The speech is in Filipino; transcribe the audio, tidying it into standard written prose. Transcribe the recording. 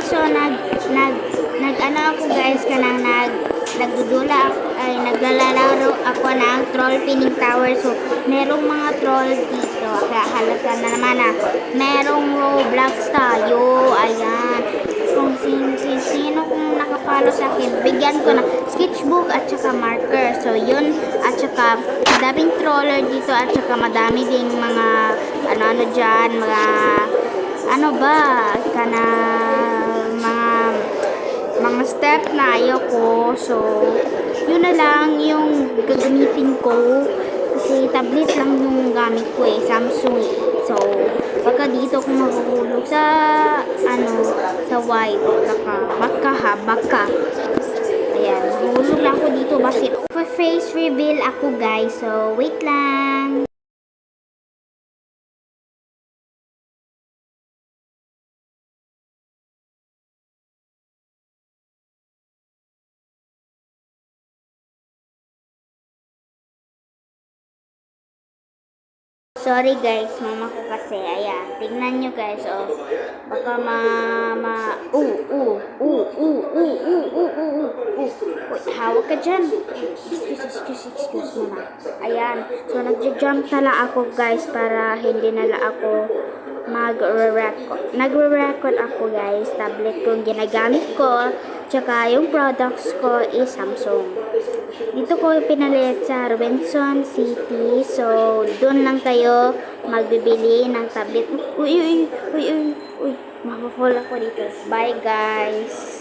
So, ano ako guys, kanang nagdudula ay naglalaro ako ng troll pinning tower. So, merong mga troll dito. Kaya halata na naman merong Roblox tayo. Ayan. Kung sino kung nakafollow sa akin, bigyan ko na sketchbook at saka marker. So, yun. At saka, madaming troller dito at saka madami ding mga ano-ano dyan, mga ano ba, mga step na ayoko. So, yun na lang yung gagamitin ko. Kasi tablet lang yung gamit ko Samsung. So, baka dito kung mahuhulog sa, sa white. Baka. Ayan, mahuhulog lang ako dito. Basit, face reveal ako guys. So, wait lang. Sorry guys, mama ko kasi. Ayan, tignan nyo guys, oh. Baka Uy, hawak ka dyan. Excuse mama. Ayan, so nagja-jump tala ako guys para hindi nala ako nagre-record ako guys. Tablet ko ginagamit ko. Tsaka yung products ko is Samsung. Dito ko pinalit sa Robinson City. So, doon lang kayo magbibili ng tablet. Uy. Mapapula ko dito. Bye guys.